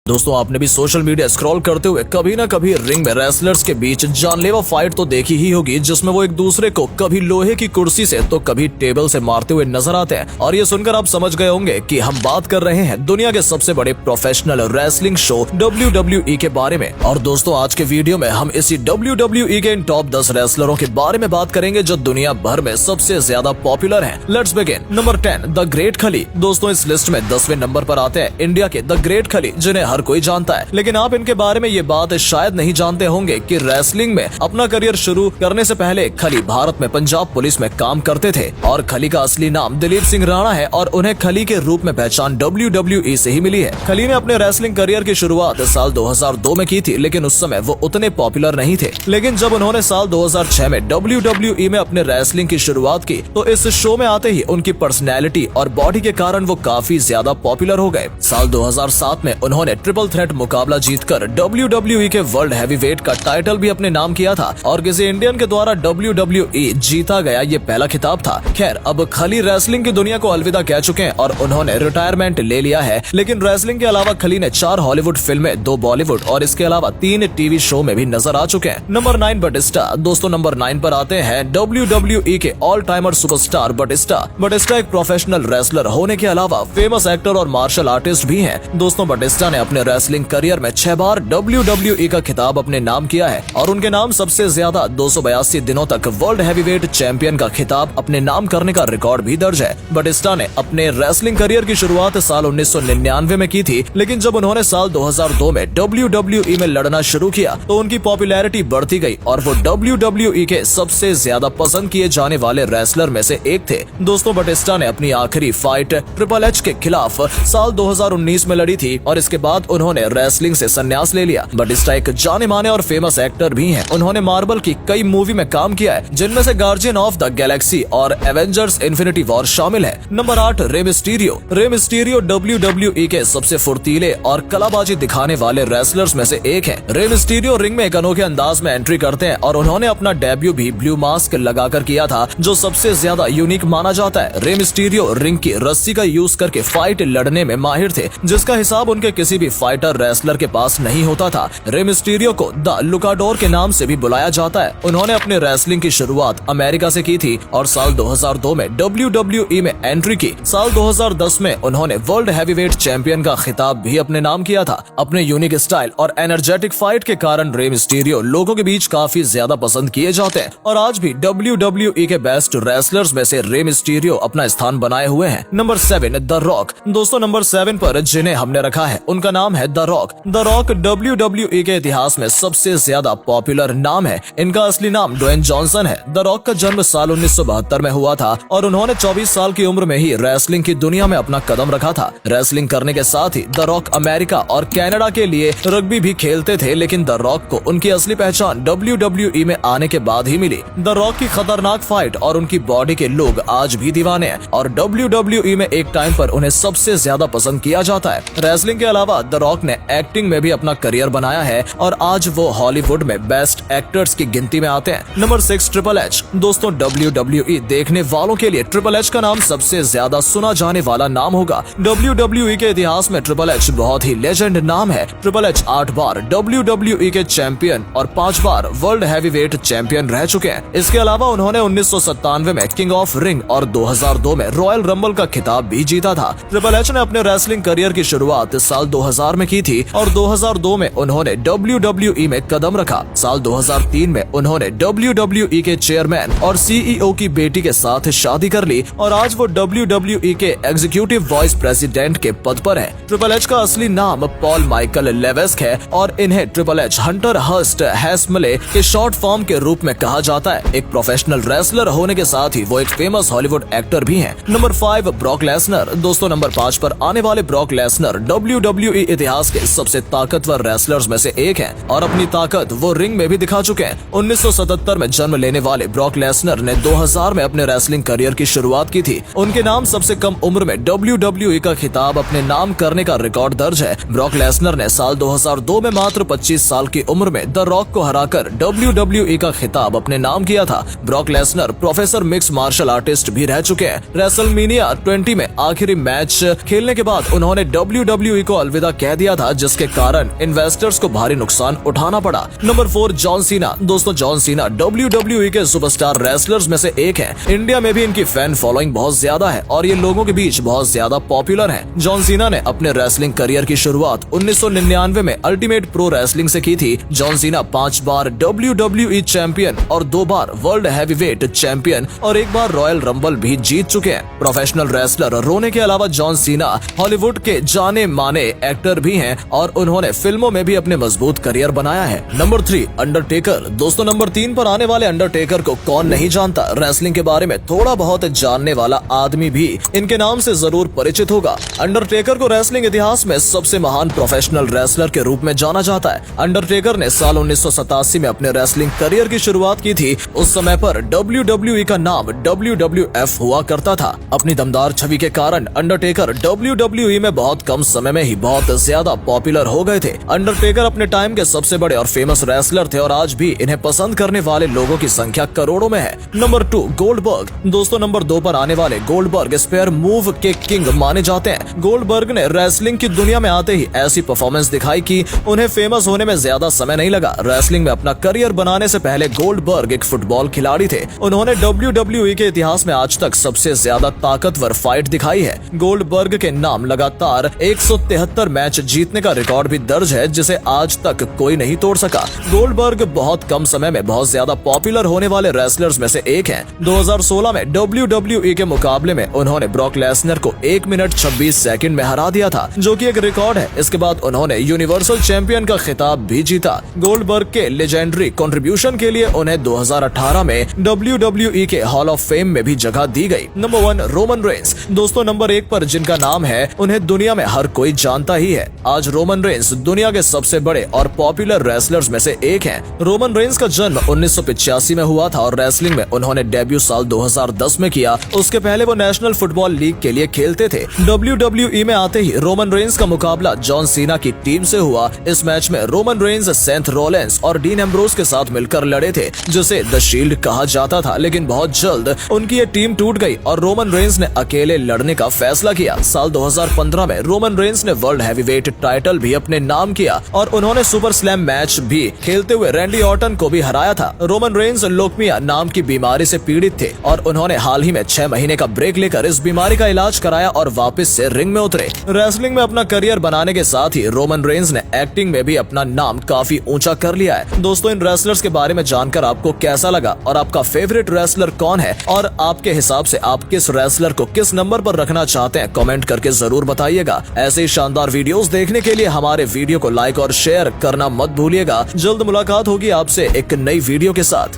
दोस्तों आपने भी सोशल मीडिया स्क्रॉल करते हुए कभी ना कभी रिंग में रेसलर्स के बीच जानलेवा फाइट तो देखी ही होगी, जिसमें वो एक दूसरे को कभी लोहे की कुर्सी से तो कभी टेबल से मारते हुए नजर आते हैं। और ये सुनकर आप समझ गए होंगे कि हम बात कर रहे हैं दुनिया के सबसे बड़े प्रोफेशनल रेसलिंग शो WWE के बारे में। और दोस्तों आज के वीडियो में हम इसी WWE के इन टॉप 10 रेसलरों के बारे में बात करेंगे जो दुनिया भर में सबसे ज्यादा पॉपुलर हैं। Let's begin. Number 10 the great खली। दोस्तों इस लिस्ट में 10वें नंबर पर आते हैं इंडिया के द ग्रेट खली, जिन्हें हर कोई जानता है, लेकिन आप इनके बारे में ये बात शायद नहीं जानते होंगे कि रेसलिंग में अपना करियर शुरू करने से पहले खली भारत में पंजाब पुलिस में काम करते थे। और खली का असली नाम दिलीप सिंह राणा है और उन्हें खली के रूप में पहचान WWE से ही मिली है। खली ने अपने रेसलिंग करियर की शुरुआत साल 2002 में की थी, लेकिन उस समय वो उतने पॉपुलर नहीं थे। लेकिन जब उन्होंने साल 2006 में WWE में अपने रेसलिंग की शुरुआत की तो इस शो में आते ही उनकी पर्सनैलिटी और बॉडी के कारण वो काफी ज्यादा पॉपुलर हो गए। साल 2007 में उन्होंने ट्रिपल थ्रेट मुकाबला जीतकर WWE के वर्ल्ड हैवीवेट का टाइटल भी अपने नाम किया था और किसी इंडियन के द्वारा WWE जीता गया ये पहला खिताब था। खैर अब खली रेसलिंग की दुनिया को अलविदा कह चुके हैं और उन्होंने रिटायरमेंट ले लिया है, लेकिन रेसलिंग के अलावा खली ने 4 हॉलीवुड फिल्में, 2 बॉलीवुड और इसके अलावा 3 टीवी शो में भी नजर आ चुके हैं। Number 9 Batista. दोस्तों नंबर 9 पर आते हैं WWE के all timer superstar Batista. Batista एक प्रोफेशनल रेसलर होने के अलावा फेमस एक्टर और मार्शल आर्टिस्ट भी हैं। दोस्तों बटिस्टा ने अपने रेसलिंग करियर में 6 बार WWE का खिताब अपने नाम किया है और उनके नाम सबसे ज्यादा 282 दिनों तक वर्ल्ड हैवीवेट चैंपियन का खिताब अपने नाम करने का रिकॉर्ड भी दर्ज है। बटिस्टा ने अपने रेसलिंग करियर की शुरुआत साल 1999 में की थी, लेकिन जब उन्होंने साल 2002 में WWE में लड़ना शुरू किया तो उनकी पॉपुलैरिटी बढ़ती गई और वो WWE के सबसे ज्यादा पसंद किए जाने वाले रेसलर में से एक थे। दोस्तों बटिस्टा ने अपनी आखिरी फाइट ट्रिपल एच के खिलाफ साल 2019 में लड़ी थी और इसके बाद उन्होंने रेसलिंग से संन्यास ले लिया। बटिस्टा एक जाने माने और फेमस एक्टर भी हैं। उन्होंने मार्वल की कई मूवी में काम किया है, जिनमें से गार्जियन ऑफ द गैलेक्सी और एवेंजर्स इन्फिनिटी वॉर शामिल है। Number 8 Rey Mysterio. Rey Mysterio WWE के सबसे फुर्तीले और कलाबाजी दिखाने वाले रेसलर्स में से एक है। रे मिस्टीरियो रिंग में एक अनोखे अंदाज में एंट्री करते हैं और उन्होंने अपना डेब्यू भी ब्लू मास्क लगाकर किया था, जो सबसे ज्यादा यूनिक माना जाता है। रे मिस्टीरियो रिंग की रस्सी का यूज करके फाइट लड़ने में माहिर थे, जिसका हिसाब उनके किसी भी फाइटर रेसलर के पास नहीं होता था। रे मिस्टीरियो को द लुकाडोर के नाम से भी बुलाया जाता है। उन्होंने अपने रेसलिंग की शुरुआत अमेरिका से की थी और साल 2002 में WWE में एंट्री की। साल 2010 में उन्होंने वर्ल्ड हैवीवेट चैंपियन का खिताब भी अपने नाम किया था। अपने यूनिक स्टाइल और एनर्जेटिक फाइट के कारण रे मिस्टीरियो लोगों के बीच काफी ज्यादा पसंद किए जाते हैं और आज भी WWE के बेस्ट रेसलर्स में से रे मिस्टीरियो अपना स्थान बनाए हुए हैं। Number 7 the rock. दोस्तों नंबर 7 पर जिन्हें हमने रखा है उनका नाम है the rock. The rock WWE के इतिहास में सबसे ज्यादा पॉपुलर नाम है। इनका असली नाम ड्वेन जॉनसन है। द रॉक का जन्म साल 1972 में हुआ था और उन्होंने 24 साल की उम्र में ही रेसलिंग की दुनिया में अपना कदम रखा था। रेसलिंग करने के साथ ही द रॉक अमेरिका और कनाडा के लिए रग्बी भी खेलते थे, लेकिन द रॉक को उनकी असली पहचान WWE में आने के बाद ही मिली। द रॉक की खतरनाक फाइट और उनकी बॉडी के लोग आज भी दीवाने हैं और WWE में एक टाइम पर उन्हें सबसे ज्यादा पसंद किया जाता है। रेसलिंग के अलावा द रॉक ने एक्टिंग में भी अपना करियर बनाया है और आज वो हॉलीवुड में बेस्ट एक्टर्स की गिनती में आते हैं। Number 6 triple H. दोस्तों WWE देखने वालों के लिए ट्रिपल एच का नाम सबसे ज्यादा सुना जाने वाला नाम होगा। WWE के इतिहास में ट्रिपल एच बहुत ही लेजेंड नाम है। ट्रिपल एच 8 बार WWE के चैंपियन और 5 बार वर्ल्ड हैवीवेट चैंपियन रह चुके हैं। इसके अलावा उन्होंने 1997 में किंग ऑफ रिंग और 2002 में रॉयल रंबल का खिताब भी जीता था। ट्रिपल एच ने अपने रेसलिंग करियर की शुरुआत साल 2000 में की थी और 2002 में उन्होंने WWE में कदम रखा। साल 2003 में उन्होंने WWE के चेयरमैन और CEO की बेटी के साथ शादी कर ली और आज वो WWE के एग्जीक्यूटिव वाइस प्रेसिडेंट के पद पर है। ट्रिपल एच का असली नाम पॉल माइकल लेवेस्क है और इन्हें ट्रिपल एच हंटर हर्स्ट हैस्मले के शॉर्ट फॉर्म के रूप में कहा जाता है। एक प्रोफेशनल रेसलर होने के साथ ही वो एक फेमस हॉलीवुड एक्टर भी हैं। Number 5 Brock Lesnar. दोस्तों नंबर 5 पर आने वाले ब्रॉक लेसनर WWE इतिहास के सबसे ताकतवर रेसलर्स में से एक हैं और अपनी ताकत वो रिंग में भी दिखा चुके हैं। 1977 में जन्म लेने वाले ब्रॉक लेसनर ने 2000 में अपने रेसलिंग करियर की शुरुआत की थी। उनके नाम सबसे कम उम्र में WWE का खिताब अपने नाम करने का रिकॉर्ड दर्ज है। ब्रॉक लेसनर ने साल 2002 में मात्र 25 साल की उम्र में द रॉक को हराकर WWE का खिताब अपने नाम किया था। Brock Lesnar professor mix martial artist भी रह चुके हैं। रेसलमेनिया 20 में आखिरी मैच खेलने के बाद उन्होंने WWE को अलविदा कह दिया था, जिसके कारण इन्वेस्टर्स को भारी नुकसान उठाना पड़ा। Number 4 John Cena. दोस्तों जॉन सीना WWE के सुपरस्टार रेसलर्स में से एक है। इंडिया में भी इनकी फैन फॉलोइंग बहुत ज्यादा है और ये लोगों के बीच बहुत ज्यादा पॉपुलर है। जॉन सीना ने अपने रेसलिंग करियर की शुरुआत 1999 में अल्टीमेट प्रो रेसलिंग से की थी। जॉन सीना 5 बार WWE चैंपियन और 2 बार वर्ल्ड हैवीवेट चैंपियन और 1 बार रॉयल रंबल भी जीत चुके हैं। प्रोफेशनल रेसलर होने के अलावा जॉन सीना हॉलीवुड के जाने माने एक्टर भी हैं और उन्होंने फिल्मों में भी अपने मजबूत करियर बनाया है। Number 3 Undertaker. दोस्तों नंबर 3 पर आने वाले अंडरटेकर को कौन नहीं जानता। रेसलिंग के बारे में थोड़ा बहुत जानने वाला आदमी भी इनके नाम से जरूर परिचित होगा। अंडरटेकर को रेसलिंग इतिहास में सबसे महान प्रोफेशनल रेसलर के रूप में जाना जाता है। अंडरटेकर ने साल 1987 में अपने रेसलिंग करियर की शुरुआत की थी। उस समय पर WWE का नाम WWF हुआ करता था। अपनी दमदार छवि के कारण अंडरटेकर WWE में बहुत कम समय में ही बहुत ज्यादा पॉपुलर हो गए थे। अंडरटेकर अपने टाइम के सबसे बड़े और फेमस रेसलर थे और आज भी इन्हें पसंद करने वाले लोगों की संख्या करोड़ों में है। Number 2 Goldberg. दोस्तों नंबर 2 पर आने वाले गोल्डबर्ग स्पेयर मूव के किंग माने जाते हैं। गोल्डबर्ग ने रेसलिंग की दुनिया में आते ही ऐसी परफॉर्मेंस दिखाई कि उन्हें फेमस होने में ज्यादा समय नहीं लगा। रेसलिंग में अपना करियर बनाने से पहले गोल्डबर्ग एक फुटबॉल खिलाड़ी थे। उन्होंने WWE के इतिहास में आज तक सबसे ज्यादा ताकतवर फाइट दिखाई है। गोल्डबर्ग के नाम लगातार 173 मैच जीतने का रिकॉर्ड भी दर्ज है, जिसे आज तक कोई नहीं तोड़ सका। गोल्डबर्ग बहुत कम समय में बहुत ज्यादा पॉपुलर होने वाले रेसलर्स में से एक हैं। 2016 में WWE के मुकाबले में उन्होंने ब्रॉक लेसनर को 1 मिनट 26 सेकंड में हरा दिया था, जो कि एक रिकॉर्ड है। इसके बाद उन्होंने यूनिवर्सल चैंपियन का खिताब भी जीता। गोल्डबर्ग के लेजेंडरी कंट्रीब्यूशन के लिए उन्हें 2018 में WWE के हॉल ऑफ फेम में भी जगह दी गई। Number 1 Roman Reigns. दोस्तों नंबर 1 पर जिनका नाम है उन्हें दुनिया में हर कोई जानता ही है। आज रोमन रेंस दुनिया के सबसे बड़े और पॉपुलर रेसलर्स में से एक हैं। रोमन रेंस का जन्म 1985 में हुआ था और रेसलिंग में उन्होंने डेब्यू साल 2010 में किया। उसके पहले वो नेशनल फुटबॉल लीग के लिए खेलते थे। WWE में आते ही रोमन रेंस का मुकाबला जॉन सीना की टीम से हुआ। इस मैच में रोमन रेंस सेथ रोलेंस और डीन एम्ब्रोस के साथ मिलकर लड़े थे, जिसे द शील्ड कहा जाता था। लेकिन बहुत जल्द उनकी ये टीम टूट गई और रोमन रेंस ने अकेले लड़ने का फैसला किया। साल 2015 में रोमन रेंस ने वर्ल्ड हैवीवेट टाइटल भी अपने नाम किया और उन्होंने सुपर स्लैम मैच भी खेलते हुए रैंडी ऑर्टन को भी हराया था। रोमन रेंस लोकमिया नाम की बीमारी से पीड़ित थे और उन्होंने हाल ही में 6 महीने का ब्रेक लेकर इस बीमारी का इलाज कराया और वापस से रिंग में उतरे। रेसलिंग में अपना करियर बनाने के साथ ही रोमन रेंस ने एक्टिंग में भी अपना नाम काफी ऊंचा कर लिया है। दोस्तों इन रेसलर्स के बारे में जानकर आपको कैसा लगा और आपका फेवरेट रेसलर कौन है और आपके हिसाब से आप किस रेसलर को किस नंबर पर रखना चाहते हैं, कमेंट करके जरूर बताइएगा। ऐसे ही शानदार वीडियोस देखने के लिए हमारे वीडियो को लाइक और शेयर करना मत भूलिएगा। जल्द मुलाकात होगी आपसे एक नई वीडियो के साथ।